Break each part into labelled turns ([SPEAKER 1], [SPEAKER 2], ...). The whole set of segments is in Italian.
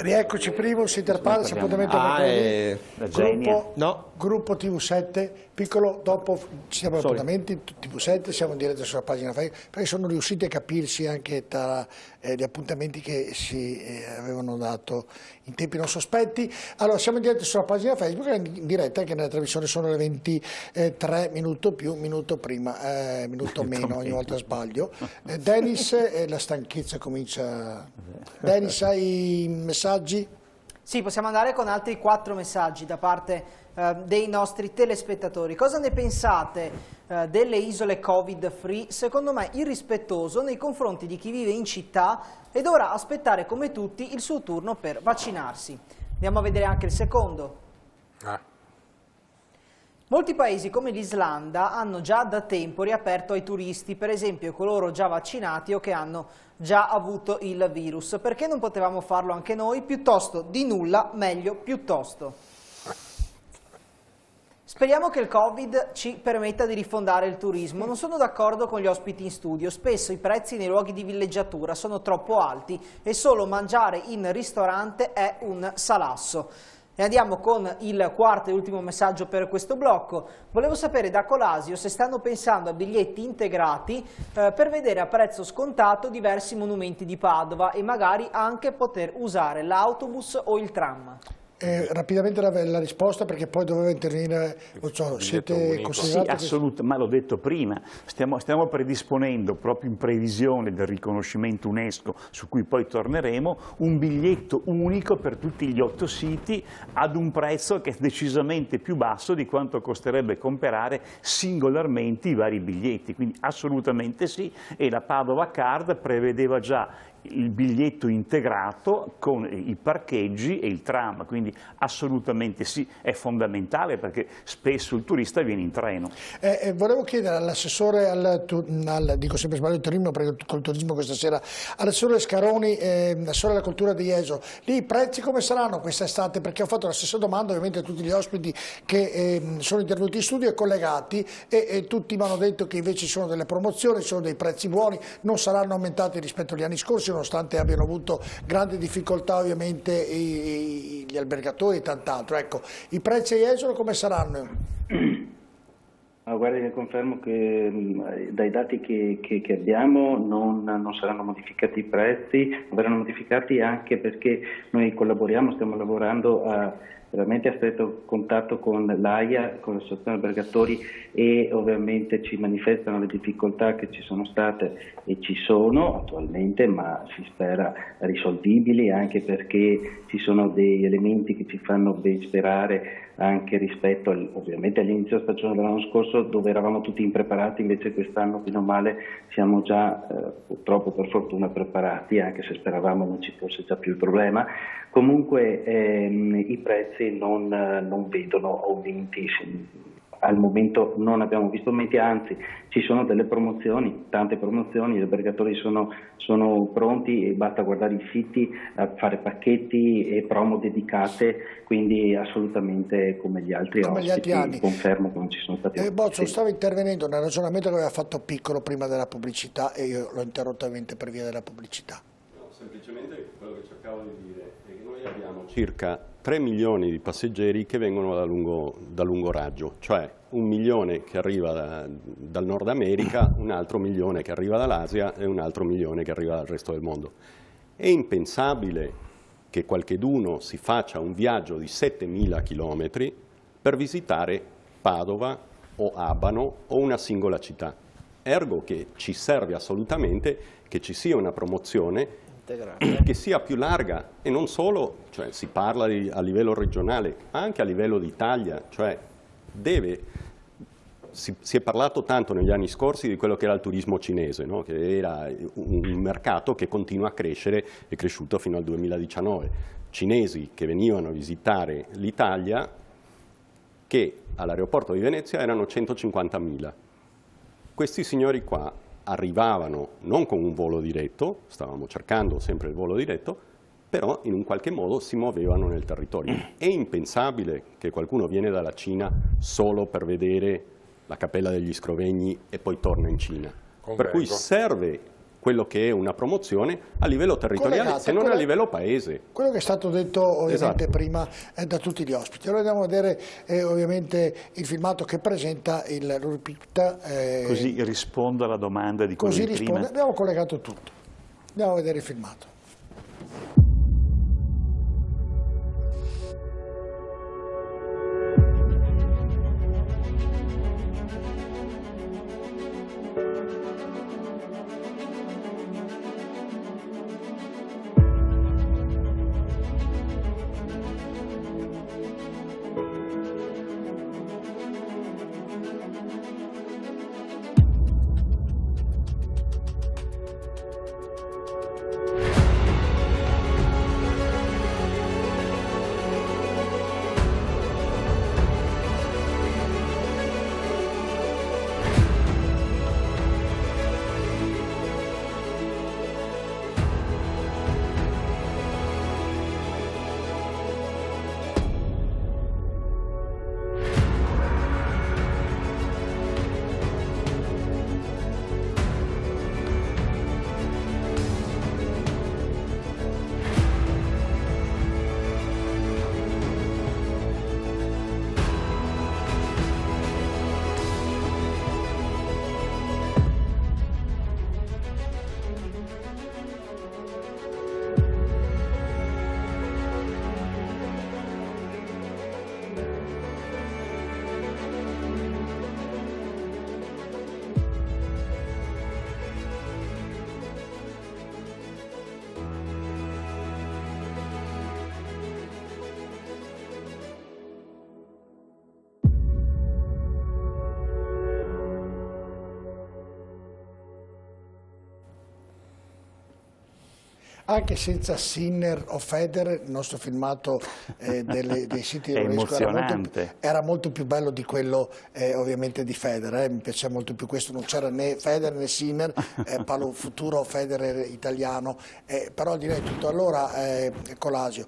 [SPEAKER 1] Rieccoci, Primus, Interpals, appuntamento per gruppo TV7, piccolo, dopo ci siamo appuntamenti, TV7, siamo in diretta sulla pagina Facebook, perché sono riusciti a capirsi anche tra gli appuntamenti che si avevano dato in tempi non sospetti. Allora, siamo in diretta sulla pagina Facebook, in diretta anche nella trasmissione sono le 23, minuto più, minuto prima, minuto meno, ogni volta sbaglio. Dennis, la stanchezza comincia. Dennis, hai messaggi?
[SPEAKER 2] Sì, possiamo andare con altri 4 messaggi da parte dei nostri telespettatori. Cosa ne pensate delle isole Covid free? Secondo me irrispettoso nei confronti di chi vive in città e dovrà aspettare come tutti il suo turno per vaccinarsi. Andiamo a vedere anche il secondo. Molti paesi come l'Islanda hanno già da tempo riaperto ai turisti, per esempio coloro già vaccinati o che hanno già avuto il virus. Perché non potevamo farlo anche noi? Piuttosto di nulla, meglio piuttosto. Speriamo che il Covid ci permetta di rifondare il turismo. Non sono d'accordo con gli ospiti in studio. Spesso i prezzi nei luoghi di villeggiatura sono troppo alti e solo mangiare in ristorante è un salasso. E andiamo con il quarto e ultimo messaggio per questo blocco. Volevo sapere da Colasio se stanno pensando a biglietti integrati per vedere a prezzo scontato diversi monumenti di Padova e magari anche poter usare l'autobus o il tram.
[SPEAKER 1] Rapidamente la risposta, perché poi doveva intervenire, siete considerati?
[SPEAKER 3] Sì, assolutamente, ma l'ho detto prima, stiamo predisponendo proprio in previsione del riconoscimento UNESCO, su cui poi torneremo, un biglietto unico per tutti gli 8 siti ad un prezzo che è decisamente più basso di quanto costerebbe comprare singolarmente i vari biglietti, quindi assolutamente sì, e la Padova Card prevedeva già il biglietto integrato con i parcheggi e il tram, quindi assolutamente sì, è fondamentale perché spesso il turista viene in treno.
[SPEAKER 1] Volevo chiedere all'assessore, dico sempre sbaglio il turismo perché col turismo questa sera, all'assessore Scaroni, assessore alla cultura di Jeso, lì i prezzi come saranno quest'estate? Perché ho fatto la stessa domanda ovviamente a tutti gli ospiti che sono intervenuti in studio e collegati e tutti mi hanno detto che invece ci sono delle promozioni, ci sono dei prezzi buoni, non saranno aumentati rispetto agli anni scorsi, nonostante abbiano avuto grandi difficoltà ovviamente gli albergatori e tant'altro. Ecco, i prezzi a Jesolo come saranno?
[SPEAKER 4] Guardi, confermo che dai dati che abbiamo non saranno modificati i prezzi, verranno modificati anche perché noi stiamo lavorando veramente a stretto contatto con l'AIA, con l'associazione albergatori, e ovviamente ci manifestano le difficoltà che ci sono state e ci sono attualmente, ma si spera risolvibili, anche perché ci sono dei elementi che ci fanno ben sperare anche rispetto ovviamente all'inizio stagione dell'anno scorso, dove eravamo tutti impreparati. Invece quest'anno bene o male siamo già purtroppo per fortuna preparati, anche se speravamo non ci fosse già più il problema. Comunque i prezzi non vedono aumenti, al momento non abbiamo visto aumenti, anzi ci sono delle promozioni, tante promozioni, gli albergatori sono pronti e basta guardare i siti, fare pacchetti e promo dedicate, quindi assolutamente come gli altri ospiti, confermo che non ci sono stati
[SPEAKER 1] Boccio, stavo intervenendo nel ragionamento che aveva fatto Piccolo prima della pubblicità e io l'ho interrotto ovviamente per via della pubblicità.
[SPEAKER 5] No, semplicemente quello che cercavo di dire è che noi abbiamo circa 3 milioni di passeggeri che vengono da lungo raggio, cioè 1 milione che arriva dal Nord America, un altro milione che arriva dall'Asia e un altro milione che arriva dal resto del mondo. È impensabile che qualcheduno si faccia un viaggio di 7.000 chilometri per visitare Padova o Abano o una singola città. Ergo che ci serve assolutamente che ci sia una promozione che sia più larga, e non solo, cioè si parla a livello regionale, ma anche a livello d'Italia, cioè si è parlato tanto negli anni scorsi di quello che era il turismo cinese, no? Che era un mercato che continua a crescere, è cresciuto fino al 2019. Cinesi che venivano a visitare l'Italia, che all'aeroporto di Venezia erano 150.000. Questi signori qua arrivavano non con un volo diretto, stavamo cercando sempre il volo diretto, però in un qualche modo si muovevano nel territorio. È impensabile che qualcuno viene dalla Cina solo per vedere la Cappella degli Scrovegni e poi torna in Cina. Per cui serve quello che è una promozione a livello territoriale, se non a livello paese.
[SPEAKER 1] Quello che è stato detto ovviamente prima da tutti gli ospiti. Allora andiamo a vedere ovviamente il filmato che presenta il RUPICTA.
[SPEAKER 3] Così rispondo alla domanda di così prima.
[SPEAKER 1] Abbiamo collegato tutto. Andiamo a vedere il filmato. Anche senza Sinner o Federer, il nostro filmato dei siti dell'UNESCO era molto più bello di quello ovviamente di Federer, mi piaceva molto più questo, non c'era né Federer né Sinner, parlo futuro Federer italiano, però direi tutto. Allora Colasio,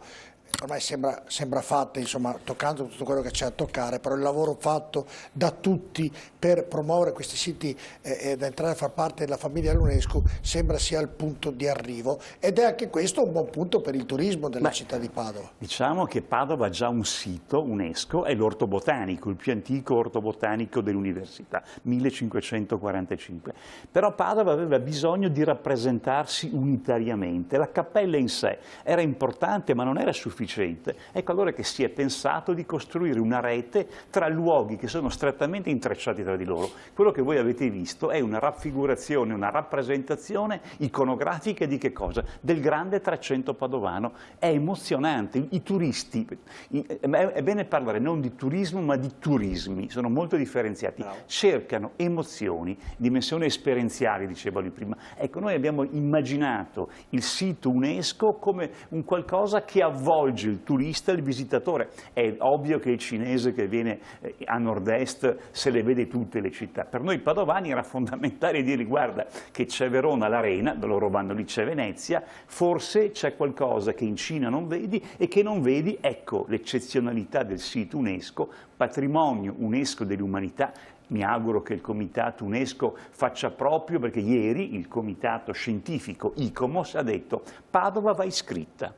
[SPEAKER 1] ormai sembra fatta, insomma, toccando tutto quello che c'è a toccare, però il lavoro fatto da tutti per promuovere questi siti ed entrare a far parte della famiglia dell'UNESCO sembra sia il punto di arrivo, ed è anche questo un buon punto per il turismo della città di Padova.
[SPEAKER 3] Diciamo che Padova ha già un sito UNESCO, è l'Orto Botanico, il più antico orto botanico dell'università, 1545. Però Padova aveva bisogno di rappresentarsi unitariamente, la cappella in sé era importante ma non era sufficiente. Ecco allora che si è pensato di costruire una rete tra luoghi che sono strettamente intrecciati tra di loro. Quello che voi avete visto è una raffigurazione, una rappresentazione iconografica di che cosa? Del grande Trecento padovano. È emozionante, i turisti, è bene parlare non di turismo ma di turismi, sono molto differenziati, cercano emozioni, dimensioni esperienziali, dicevo prima. Ecco, noi abbiamo immaginato il sito UNESCO come un qualcosa che avvolge il turista e il visitatore. È ovvio che il cinese che viene a nord-est se le vede tutte le città. Per noi padovani era fondamentale dire guarda che c'è Verona l'Arena, loro vanno lì, c'è Venezia, forse c'è qualcosa che in Cina non vedi e che non vedi, ecco l'eccezionalità del sito UNESCO, patrimonio UNESCO dell'umanità. Mi auguro che il comitato UNESCO faccia proprio, perché ieri il comitato scientifico ICOMOS ha detto Padova va iscritta.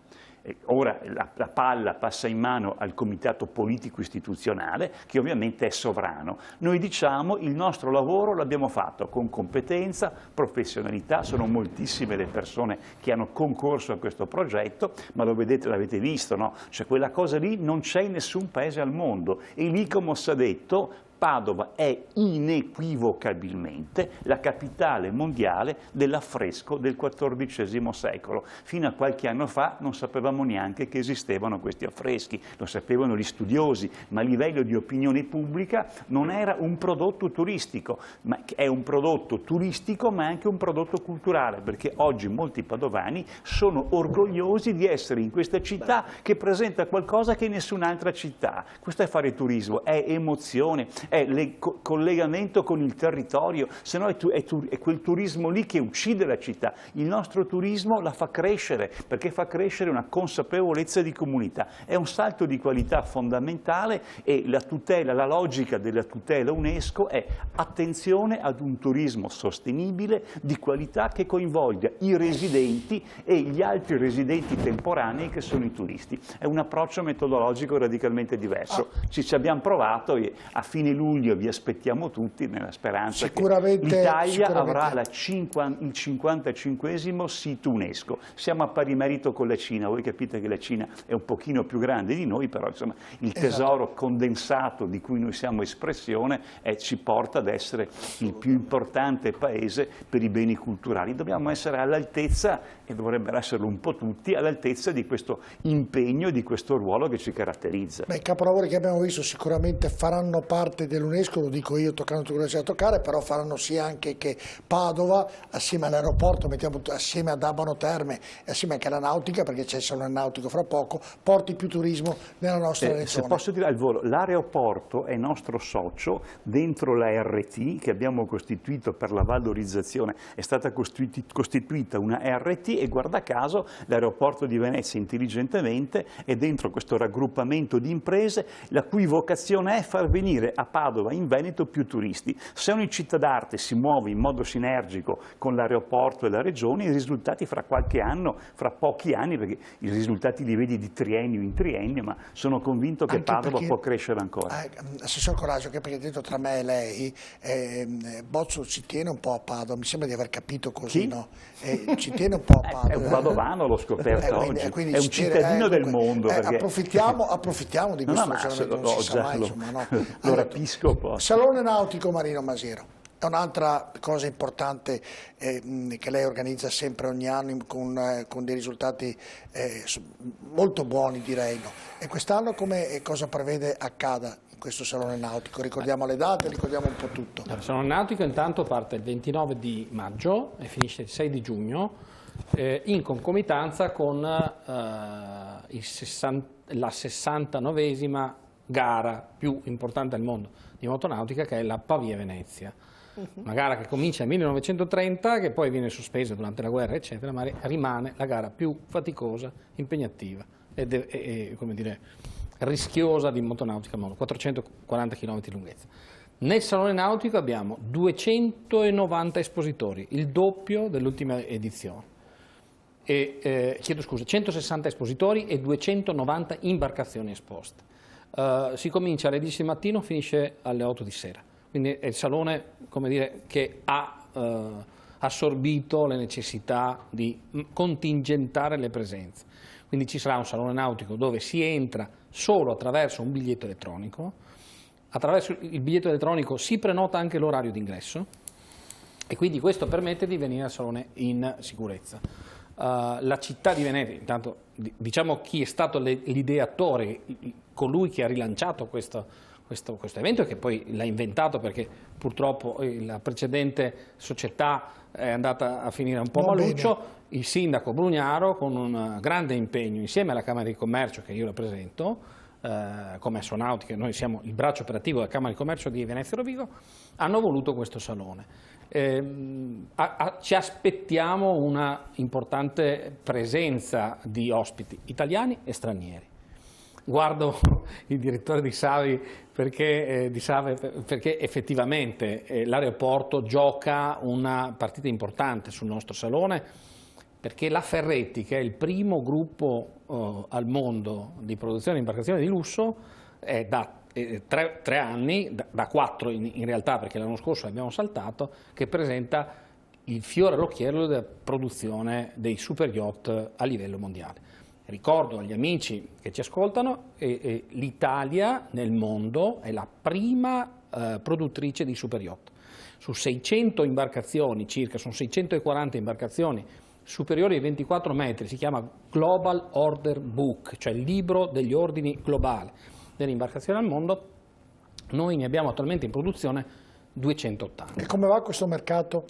[SPEAKER 3] Ora la palla passa in mano al comitato politico istituzionale che ovviamente è sovrano. Noi diciamo il nostro lavoro l'abbiamo fatto con competenza, professionalità, sono moltissime le persone che hanno concorso a questo progetto, ma lo vedete, l'avete visto, no? Cioè quella cosa lì non c'è in nessun paese al mondo e l'ICOMOS ha detto Padova è inequivocabilmente la capitale mondiale dell'affresco del XIV secolo. Fino a qualche anno fa non sapevamo neanche che esistevano questi affreschi, lo sapevano gli studiosi, ma a livello di opinione pubblica non era un prodotto turistico, ma è un prodotto turistico ma anche un prodotto culturale, perché oggi molti padovani sono orgogliosi di essere in questa città che presenta qualcosa che in nessun'altra città. Questo è fare turismo, è emozione, è il collegamento con il territorio, se no è quel turismo lì che uccide la città. Il nostro turismo la fa crescere, perché fa crescere una consapevolezza di comunità. È un salto di qualità fondamentale e la logica della tutela UNESCO è attenzione ad un turismo sostenibile, di qualità, che coinvolga i residenti e gli altri residenti temporanei che sono i turisti. È un approccio metodologico radicalmente diverso. Ci abbiamo provato e a fine luglio vi aspettiamo tutti nella speranza che l'Italia avrà il 55esimo sito UNESCO. Siamo a pari merito con la Cina, voi capite che la Cina è un pochino più grande di noi, però insomma il tesoro condensato di cui noi siamo espressione ci porta ad essere il più importante paese per i beni culturali. Dobbiamo essere all'altezza, e dovrebbero esserlo un po' tutti, all'altezza di questo impegno, di questo ruolo che ci caratterizza.
[SPEAKER 1] I capolavori che abbiamo visto sicuramente faranno parte dell'UNESCO, lo dico io toccando tutto quello che c'è da toccare, però faranno sì anche che Padova, assieme all'aeroporto, assieme ad Abano Terme e assieme anche alla nautica, perché c'è il salone nautico fra poco, porti più turismo nella nostra regione.
[SPEAKER 3] Se posso dire al volo, l'aeroporto è nostro socio dentro la RT che abbiamo costituito per la valorizzazione, è stata costituita una RT e guarda caso l'aeroporto di Venezia intelligentemente è dentro questo raggruppamento di imprese la cui vocazione è far venire a Padova, in Veneto, più turisti. Se ogni città d'arte si muove in modo sinergico con l'aeroporto e la regione, i risultati fra qualche anno, fra pochi anni, perché i risultati li vedi di triennio in triennio, ma sono convinto che anche Padova può crescere ancora.
[SPEAKER 1] Assessor Coraggio, che perché detto tra me e lei, Bozzo ci tiene un po' a Padova, mi sembra di aver capito così, no? Ci tiene un po' a Padova.
[SPEAKER 3] È un padovano, l'ho scoperto oggi, è un cittadino del mondo. Perché...
[SPEAKER 1] approfittiamo di questo,
[SPEAKER 3] lo rapisco poi.
[SPEAKER 1] Salone Nautico Marino Masiero. È un'altra cosa importante che lei organizza sempre ogni anno con dei risultati molto buoni, direi. No? E quest'anno cosa prevede accada in questo Salone Nautico? Ricordiamo le date, ricordiamo un po' tutto.
[SPEAKER 6] Il Salone Nautico intanto parte il 29 di maggio e finisce il 6 di giugno in concomitanza con la 69esima gara più importante al mondo di motonautica, che è la Pavia Venezia. Una gara che comincia nel 1930, che poi viene sospesa durante la guerra, eccetera, ma rimane la gara più faticosa, impegnativa e come dire, rischiosa di motonautica al mondo, 440 km di lunghezza. Nel Salone Nautico abbiamo 290 espositori, il doppio dell'ultima edizione. Chiedo scusa, 160 espositori e 290 imbarcazioni esposte. Si comincia alle 10 del mattino, finisce alle 8 di sera. Quindi è il salone, come dire, che ha assorbito le necessità di contingentare le presenze. Quindi ci sarà un salone nautico dove si entra solo attraverso un biglietto elettronico. Attraverso il biglietto elettronico si prenota anche l'orario d'ingresso e quindi questo permette di venire al salone in sicurezza. La città di Venezia, intanto diciamo chi è stato l'ideatore, colui che ha rilanciato questo evento e che poi l'ha inventato, perché purtroppo la precedente società è andata a finire un po' maluccio, il sindaco Brugnaro, con un grande impegno insieme alla Camera di Commercio che io rappresento, come Asonautica, noi siamo il braccio operativo della Camera di Commercio di Venezia Rovigo, hanno voluto questo salone. Ci aspettiamo una importante presenza di ospiti italiani e stranieri. Guardo il direttore di Savi perché effettivamente l'aeroporto gioca una partita importante sul nostro salone, perché la Ferretti, che è il primo gruppo al mondo di produzione di imbarcazioni di lusso, è da 3 anni, da 4 in realtà, perché l'anno scorso l'abbiamo saltato, che presenta il fiore all'occhiello della produzione dei super yacht a livello mondiale. Ricordo agli amici che ci ascoltano, l'Italia nel mondo è la prima produttrice di super yacht. Su 600 imbarcazioni circa, sono 640 imbarcazioni superiori ai 24 metri, si chiama Global Order Book, cioè il libro degli ordini globali delle imbarcazioni al mondo. Noi ne abbiamo attualmente in produzione 280.
[SPEAKER 1] E come va questo mercato?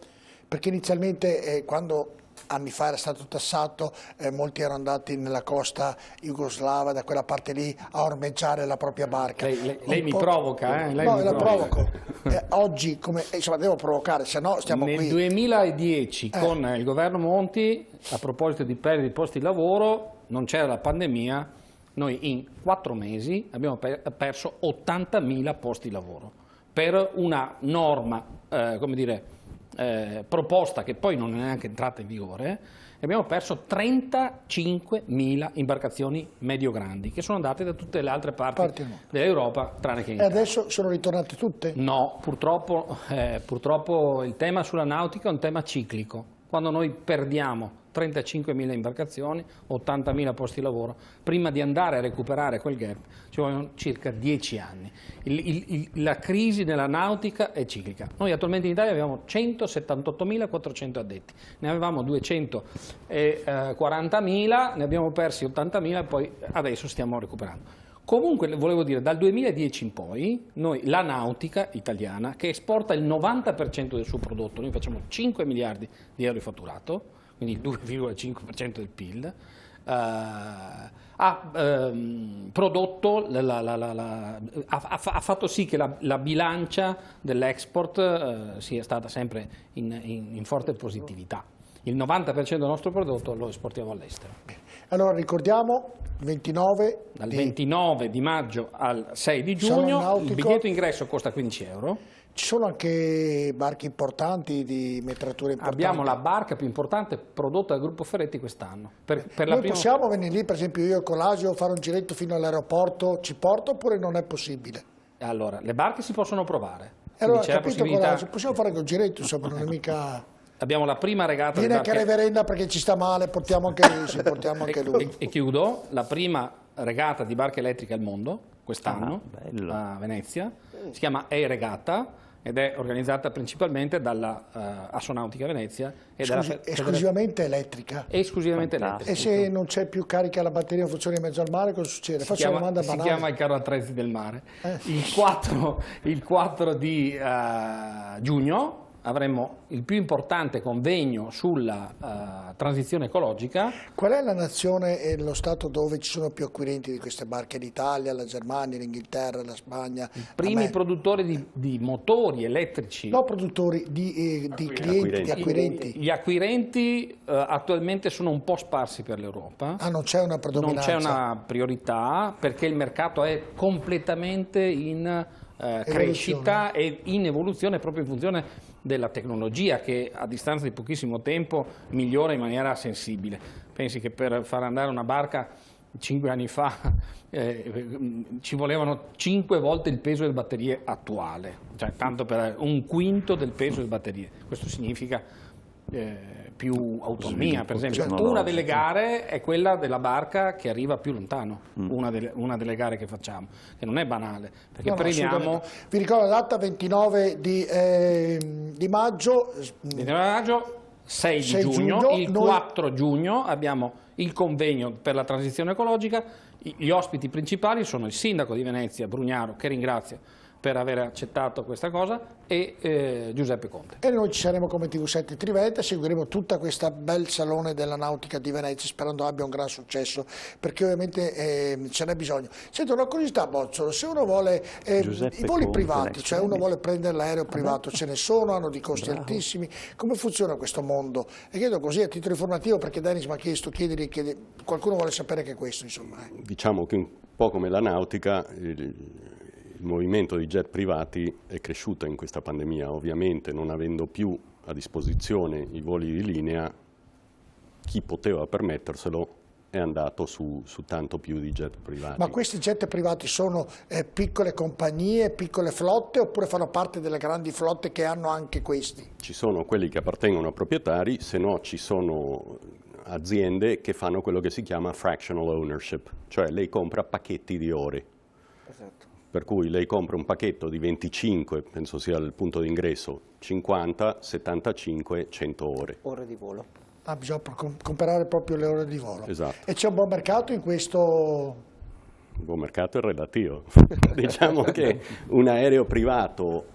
[SPEAKER 1] Perché inizialmente quando anni fa era stato tassato, molti erano andati nella costa jugoslava, da quella parte lì, a ormeggiare la propria barca.
[SPEAKER 6] Lei mi provoca, eh?
[SPEAKER 1] No, la provoco. Oggi, insomma, devo provocare, se no stiamo qui.
[SPEAKER 6] Nel 2010, con il governo Monti, a proposito di perdita di posti di lavoro, non c'era la pandemia, noi in 4 mesi abbiamo perso 80.000 posti di lavoro per una norma, come dire, proposta che poi non è neanche entrata in vigore. Abbiamo perso 35.000 imbarcazioni medio-grandi che sono andate da tutte le altre parti dell'Europa, tranne che in Italia.
[SPEAKER 1] E adesso sono ritornate tutte?
[SPEAKER 6] No, purtroppo il tema sulla nautica è un tema ciclico. Quando noi perdiamo 35.000 imbarcazioni, 80.000 posti di lavoro, prima di andare a recuperare quel gap ci vogliono circa 10 anni. La crisi nella nautica è ciclica. Noi attualmente in Italia abbiamo 178.400 addetti, ne avevamo 240.000, ne abbiamo persi 80.000 e poi adesso stiamo recuperando. Comunque, volevo dire, dal 2010 in poi, noi, la nautica italiana, che esporta il 90% del suo prodotto, noi facciamo 5 miliardi di euro di fatturato, quindi il 2,5% del PIL, ha prodotto, ha fatto sì che la bilancia dell'export sia stata sempre in forte positività. Il 90% del nostro prodotto lo esportiamo all'estero.
[SPEAKER 1] Allora ricordiamo,
[SPEAKER 6] dal 29 di maggio al 6 di giugno, il biglietto ingresso costa 15 euro.
[SPEAKER 1] Ci sono anche barche importanti, di metrature importanti?
[SPEAKER 6] Abbiamo la barca più importante prodotta dal gruppo Ferretti quest'anno.
[SPEAKER 1] Noi possiamo venire lì, per esempio io con l'Asio, fare un giretto fino all'aeroporto, ci porta oppure non è possibile?
[SPEAKER 6] Allora, le barche si possono provare.
[SPEAKER 1] Allora, capito, possiamo fare un giretto, insomma, non è mica...
[SPEAKER 6] Abbiamo la prima regata...
[SPEAKER 1] Viene anche Reverenda perché ci sta male, portiamo anche lui.
[SPEAKER 6] E chiudo, la prima regata di barche elettriche al mondo, quest'anno, a Venezia, si chiama E-Regata ed è organizzata principalmente dalla Assonautica Venezia.
[SPEAKER 1] Esclusivamente elettrica?
[SPEAKER 6] Esclusivamente elettrica.
[SPEAKER 1] E se non c'è più carica la batteria, non funziona in mezzo al mare, cosa succede? Faccio una domanda banale.
[SPEAKER 6] Si chiama il carro attrezzi del mare. Il 4 di giugno avremo il più importante convegno sulla transizione ecologica.
[SPEAKER 1] Qual è la nazione e lo Stato dove ci sono più acquirenti di queste barche? L'Italia, la Germania, l'Inghilterra, la Spagna?
[SPEAKER 6] I primi produttori di motori elettrici.
[SPEAKER 1] No, produttori di clienti, di acquirenti.
[SPEAKER 6] Gli acquirenti attualmente sono un po' sparsi per l'Europa.
[SPEAKER 1] Ah, non c'è una predominanza?
[SPEAKER 6] Non c'è una priorità perché il mercato è completamente in crescita e in evoluzione proprio in funzione della tecnologia che a distanza di pochissimo tempo migliora in maniera sensibile. Pensi che per far andare una barca 5 anni fa ci volevano 5 volte il peso delle batterie attuale, cioè tanto per un quinto del peso delle batterie. Questo significa più autonomia, per esempio. Una delle gare è quella della barca che arriva più lontano, una delle gare che facciamo, che non è banale, perché premiamo...
[SPEAKER 1] Vi ricordo la data 29 di maggio.
[SPEAKER 6] 29 maggio, 6 di giugno, il 4 giugno abbiamo il convegno per la transizione ecologica. Gli ospiti principali sono il sindaco di Venezia, Brugnaro, che ringrazio per aver accettato questa cosa, e Giuseppe Conte.
[SPEAKER 1] E noi ci saremo come TV7 Trivetta, seguiremo tutta questa bel salone della nautica di Venezia, sperando abbia un gran successo, perché ovviamente ce n'è bisogno. Sento una curiosità, Bozzolo, se uno vuole i voli privati, cioè uno vuole prendere l'aereo privato, ce ne sono, hanno dei costi altissimi, come funziona questo mondo? E chiedo così a titolo informativo, perché Dennis mi ha chiesto, qualcuno vuole sapere che questo, insomma.
[SPEAKER 5] Diciamo che un po' come la nautica, il movimento di jet privati è cresciuto in questa pandemia, ovviamente non avendo più a disposizione i voli di linea, chi poteva permetterselo è andato su tanto più di jet privati.
[SPEAKER 1] Ma questi jet privati sono piccole compagnie, piccole flotte, oppure fanno parte delle grandi flotte che hanno anche questi?
[SPEAKER 5] Ci sono quelli che appartengono a proprietari, se no ci sono aziende che fanno quello che si chiama fractional ownership, cioè lei compra pacchetti di ore.
[SPEAKER 1] Esatto.
[SPEAKER 5] Per cui lei compra un pacchetto di 25, penso sia il punto d'ingresso, 50, 75, 100 ore.
[SPEAKER 1] Ore di volo. Ah, bisogna comprare proprio le ore di volo.
[SPEAKER 5] Esatto.
[SPEAKER 1] E c'è un buon mercato in questo?
[SPEAKER 5] Il buon mercato è relativo. Diciamo che un aereo privato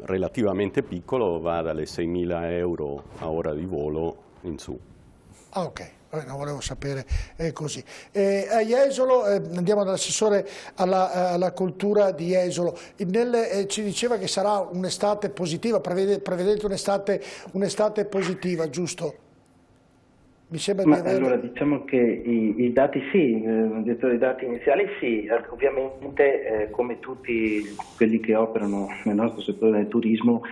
[SPEAKER 5] relativamente piccolo va dalle 6.000 euro a ora di volo in su.
[SPEAKER 1] Ah, ok. Non volevo sapere così. A Jesolo, andiamo dall'assessore alla cultura di Jesolo. Ci diceva che sarà un'estate positiva, prevedete un'estate positiva, giusto? Mi sembra di aver...
[SPEAKER 4] Allora, diciamo che i dati sì, detto i dati iniziali sì, ovviamente come tutti quelli che operano nel nostro settore del turismo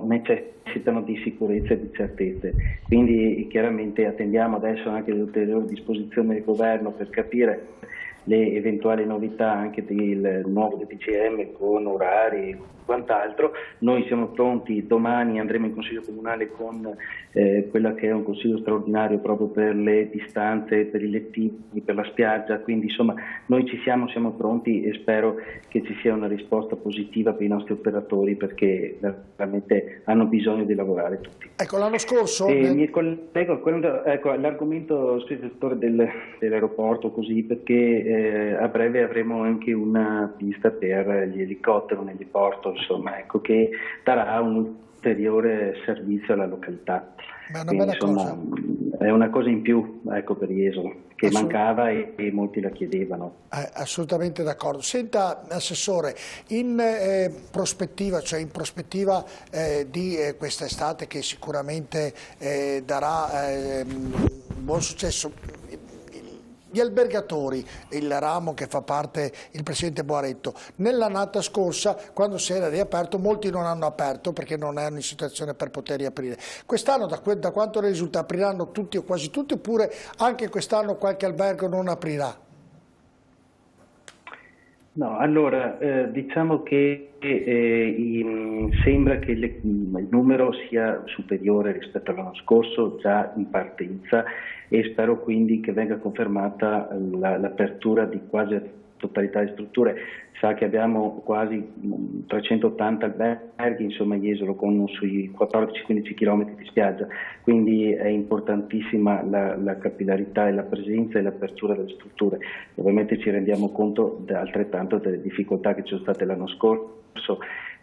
[SPEAKER 4] necessitano di sicurezza e di certezze, quindi chiaramente attendiamo adesso anche le ulteriori disposizioni del governo per capire le eventuali novità anche del nuovo DPCM con orari e quant'altro. Noi siamo pronti, domani andremo in Consiglio Comunale con quella che è un consiglio straordinario proprio per le distanze, per i lettini, per la spiaggia, quindi insomma noi siamo pronti e spero che ci sia una risposta positiva per i nostri operatori perché veramente hanno bisogno di lavorare tutti.
[SPEAKER 1] Ecco, l'anno scorso...
[SPEAKER 4] Mi collego all'argomento settore dell'aeroporto così perché a breve avremo anche una pista per gli elicotteri, un eliporto, insomma, ecco, che darà un ulteriore servizio alla località.
[SPEAKER 1] Ma è una bella cosa.
[SPEAKER 4] È una cosa in più, ecco, per Jesolo, che mancava e molti la chiedevano.
[SPEAKER 1] Assolutamente d'accordo. Senta, Assessore, in prospettiva di questa estate che sicuramente darà buon successo, gli albergatori, il ramo che fa parte il Presidente Boaretto, nell'annata scorsa, quando si era riaperto, molti non hanno aperto perché non erano in situazione per poter riaprire. Quest'anno, da quanto risulta, apriranno tutti o quasi tutti, oppure anche quest'anno qualche albergo non aprirà?
[SPEAKER 4] No, allora, diciamo che sembra che il numero sia superiore rispetto all'anno scorso, già in partenza, e spero quindi che venga confermata l'apertura di quasi totalità di strutture. Sa che abbiamo quasi 380 alberghi, insomma, a Jesolo, con sui 14-15 km di spiaggia, quindi è importantissima la capillarità e la presenza e l'apertura delle strutture. Ovviamente ci rendiamo conto altrettanto delle difficoltà che ci sono state l'anno scorso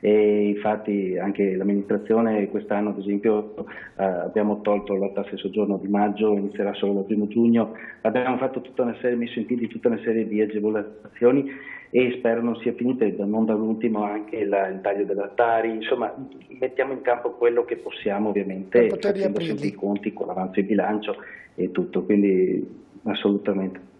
[SPEAKER 4] e infatti anche l'amministrazione quest'anno, ad esempio, abbiamo tolto la tassa di soggiorno di maggio, inizierà solo dal 1° giugno, abbiamo fatto messo in piedi tutta una serie di agevolazioni e spero non sia finita, non dall'ultimo anche il taglio della Tari, insomma mettiamo in campo quello che possiamo, ovviamente facendo sempre i conti con l'avanzo di bilancio e tutto, quindi assolutamente.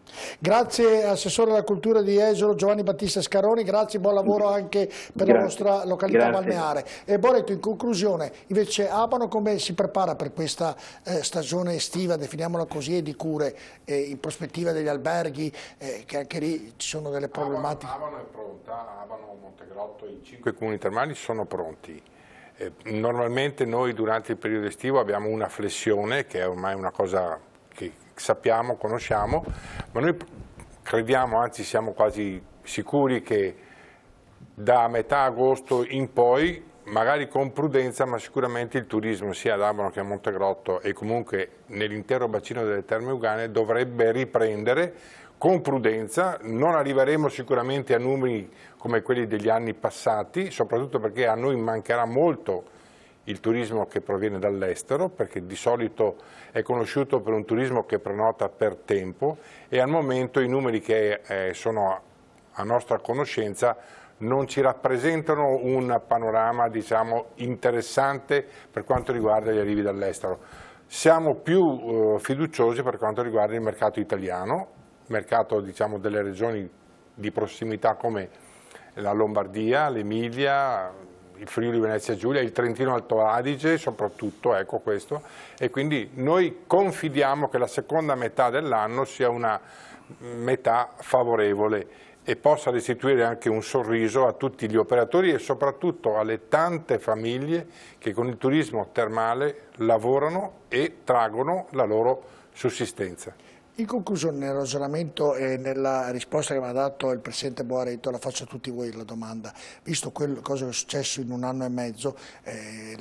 [SPEAKER 1] Grazie Assessore alla Cultura di Jesolo Giovanni Battista Scaroni, grazie, buon lavoro anche per la nostra località balneare. E Boaretto, in conclusione, invece Abano come si prepara per questa stagione estiva, definiamola così, e di cure, in prospettiva degli alberghi, che anche lì ci sono delle problematiche?
[SPEAKER 7] Abano è pronta, Abano, Montegrotto, i 5 comuni termali sono pronti. Normalmente noi durante il periodo estivo abbiamo una flessione, che è ormai una cosa che sappiamo, conosciamo, ma noi crediamo, anzi siamo quasi sicuri che da metà agosto in poi, magari con prudenza, ma sicuramente il turismo sia ad Abano che a Montegrotto e comunque nell'intero bacino delle Terme Euganee dovrebbe riprendere con prudenza. Non arriveremo sicuramente a numeri come quelli degli anni passati, soprattutto perché a noi mancherà molto il turismo che proviene dall'estero, perché di solito è conosciuto per un turismo che prenota per tempo e al momento i numeri che sono a nostra conoscenza non ci rappresentano un panorama, diciamo, interessante per quanto riguarda gli arrivi dall'estero. Siamo più fiduciosi per quanto riguarda il mercato italiano, mercato, diciamo, delle regioni di prossimità come la Lombardia, l'Emilia, il Friuli Venezia Giulia, il Trentino Alto Adige soprattutto, ecco questo, e quindi noi confidiamo che la seconda metà dell'anno sia una metà favorevole e possa restituire anche un sorriso a tutti gli operatori e soprattutto alle tante famiglie che con il turismo termale lavorano e traggono la loro sussistenza.
[SPEAKER 1] In conclusione, nel ragionamento e nella risposta che mi ha dato il Presidente Boaretto, la faccio a tutti voi la domanda. Visto cosa è successo in 1 anno e mezzo,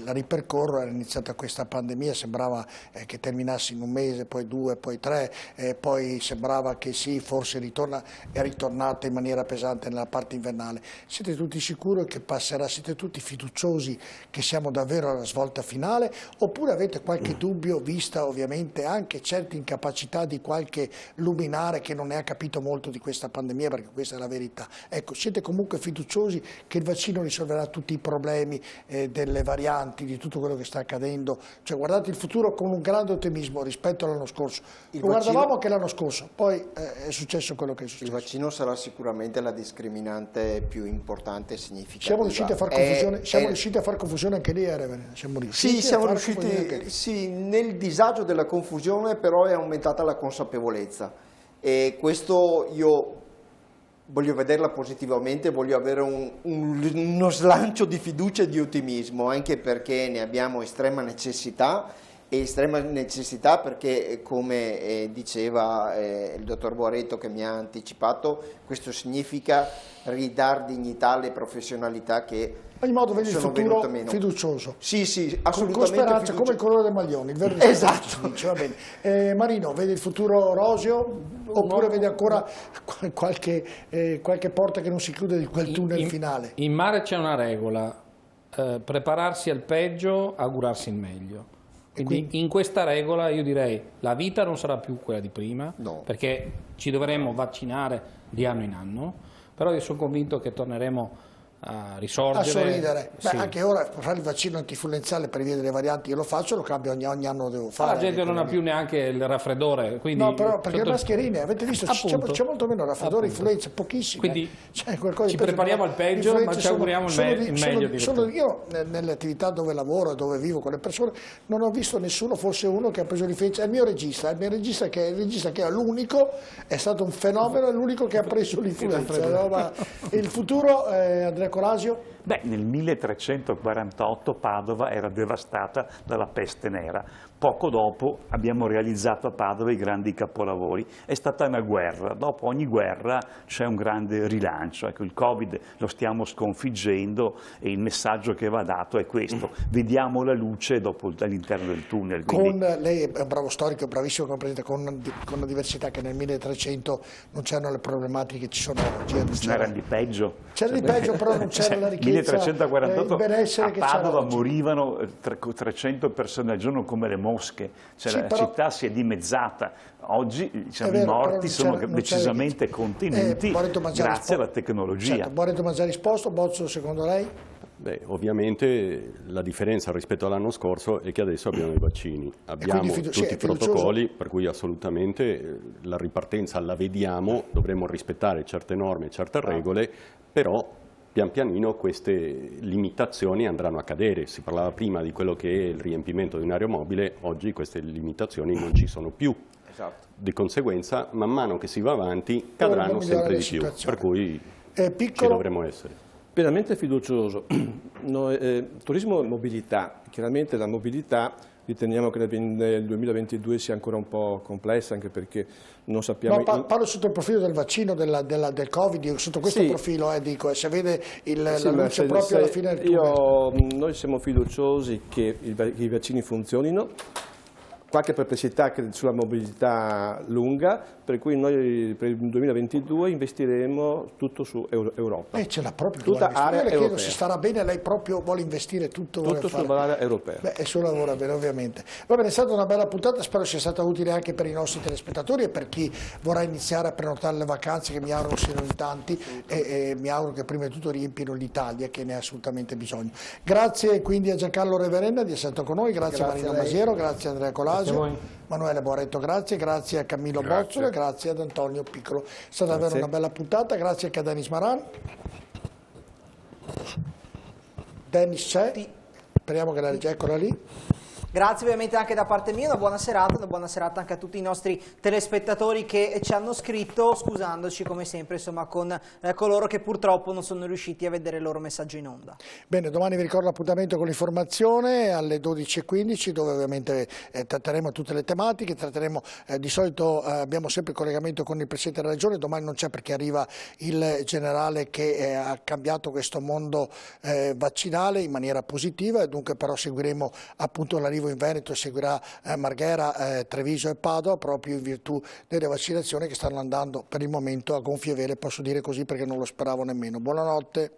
[SPEAKER 1] la ripercorro, era iniziata questa pandemia, sembrava che terminasse in 1 mese, poi 2, poi 3, poi sembrava che sì, forse è ritornata in maniera pesante nella parte invernale. Siete tutti sicuri che passerà? Siete tutti fiduciosi che siamo davvero alla svolta finale? Oppure avete qualche dubbio, vista ovviamente anche certe incapacità di qualche luminare che non ne ha capito molto di questa pandemia, perché questa è la verità. Ecco, siete comunque fiduciosi che il vaccino risolverà tutti i problemi delle varianti, di tutto quello che sta accadendo? Cioè, guardate il futuro con un grande ottimismo rispetto all'anno scorso. Lo guardavamo anche l'anno scorso, poi è successo quello che è successo.
[SPEAKER 8] Il vaccino sarà sicuramente la discriminante più importante e significativa.
[SPEAKER 1] Siamo riusciti a far confusione, riusciti a far confusione anche lì, siamo riusciti
[SPEAKER 8] sì, nel disagio della confusione però è aumentata la consapevolezza, e questo io voglio vederla positivamente, voglio avere uno slancio di fiducia e di ottimismo, anche perché ne abbiamo estrema necessità, perché come diceva il dottor Boaretto, che mi ha anticipato, questo significa ridare dignità alle professionalità che
[SPEAKER 1] in ogni modo vedi il futuro fiducioso. Sì, assolutamente. Con speranza, come il colore del maglione, il verde.
[SPEAKER 8] Esatto.
[SPEAKER 1] Dice, va bene. Marino, vedi il futuro roseo? Oppure vedi ancora qualche porta che non si chiude di quel tunnel finale?
[SPEAKER 6] In mare c'è una regola, prepararsi al peggio, augurarsi il meglio. Quindi in questa regola io direi la vita non sarà più quella di prima, perché ci dovremo vaccinare di anno in anno, però io sono convinto che torneremo a risorgere.
[SPEAKER 1] A sorridere. Sì. Anche ora fare il vaccino antinfluenzale per via delle varianti io lo faccio, lo cambio ogni anno, lo devo fare.
[SPEAKER 6] La gente non ha più neanche il raffreddore. Quindi
[SPEAKER 1] no, però perché le mascherine, avete visto, c'è molto meno raffreddore, influenza, pochissimo.
[SPEAKER 6] Quindi ci prepariamo al peggio, ma ci auguriamo il meglio.
[SPEAKER 1] Io nelle attività dove lavoro e dove vivo con le persone non ho visto nessuno, forse uno che ha preso l'influenza. È il mio regista che è l'unico, è stato un fenomeno, è l'unico che ha preso l'influenza. Il futuro, Andrea Colasio?
[SPEAKER 3] Beh, nel 1348 Padova era devastata dalla peste nera. Poco dopo abbiamo realizzato a Padova i grandi capolavori. È stata una guerra. Dopo ogni guerra c'è un grande rilancio. Ecco, il Covid lo stiamo sconfiggendo e il messaggio che va dato è questo. Vediamo la luce all'interno del tunnel.
[SPEAKER 1] Quindi... Lei è un bravo storico, bravissimo come presidente, con la diversità che nel 1300 non c'erano le problematiche che ci sono oggi.
[SPEAKER 3] C'erano di peggio.
[SPEAKER 1] C'era di peggio, però non c'era la ricchezza.
[SPEAKER 3] 1348 a Padova morivano 300 persone al giorno come le mosche, la città si è dimezzata. Oggi i morti sono decisamente contenuti grazie alla tecnologia.
[SPEAKER 1] Certo, Boaretto ha già risposto. Bozzo, secondo lei?
[SPEAKER 5] Beh, ovviamente la differenza rispetto all'anno scorso è che adesso abbiamo i vaccini, abbiamo tutti i protocolli, per cui assolutamente la ripartenza la vediamo, dovremo rispettare certe norme, certe regole, però pian pianino queste limitazioni andranno a cadere. Si parlava prima di quello che è il riempimento di un aeromobile, oggi queste limitazioni non ci sono più.
[SPEAKER 8] Esatto.
[SPEAKER 5] Di conseguenza, man mano che si va avanti, cadranno sempre di più, per cui ci dovremo essere.
[SPEAKER 9] Pienamente fiducioso. Turismo e mobilità. Chiaramente la mobilità riteniamo che nel 2022 sia ancora un po' complessa, anche perché non sappiamo...
[SPEAKER 1] No, parlo sotto il profilo del vaccino, del Covid, sotto questo profilo, dico, se vede la luce proprio alla fine del tunnel.
[SPEAKER 9] Noi siamo fiduciosi che i vaccini funzionino. Qualche perplessità sulla mobilità lunga, per cui noi per il 2022 investiremo tutto su Europa.
[SPEAKER 1] Ce l'ha proprio
[SPEAKER 9] tutta area europea.
[SPEAKER 1] Chiedo se starà bene, lei proprio vuole investire tutto
[SPEAKER 9] sull'area europea.
[SPEAKER 1] Beh, è suo lavoro bene, ovviamente. Va bene, è stata una bella puntata, spero sia stata utile anche per i nostri telespettatori e per chi vorrà iniziare a prenotare le vacanze, che mi auguro siano in tanti, e mi auguro che prima di tutto riempino l'Italia, che ne ha assolutamente bisogno. Grazie quindi a Giancarlo Reverenda di essere stato con noi, grazie a Marino Masiero, grazie a Andrea Colasio. Manuele Boaretto, grazie a Camillo Bozzolo, grazie ad Antonio Piccolo. È stata davvero una bella puntata, grazie anche a Dennis Maran. Dennis c'è, speriamo che la legge, eccola lì.
[SPEAKER 2] Grazie ovviamente anche da parte mia, una buona serata anche a tutti i nostri telespettatori che ci hanno scritto, scusandoci come sempre insomma, con coloro che purtroppo non sono riusciti a vedere il loro messaggio in onda.
[SPEAKER 1] Bene, domani vi ricordo l'appuntamento con l'informazione alle 12:15 dove ovviamente tratteremo tutte le tematiche, di solito abbiamo sempre il collegamento con il Presidente della Regione, domani non c'è perché arriva il generale che ha cambiato questo mondo vaccinale in maniera positiva, e dunque però seguiremo appunto l'arrivo in Veneto e seguirà Marghera, Treviso e Padova proprio in virtù delle vaccinazioni che stanno andando per il momento a gonfie vele, posso dire così perché non lo speravo nemmeno. Buonanotte.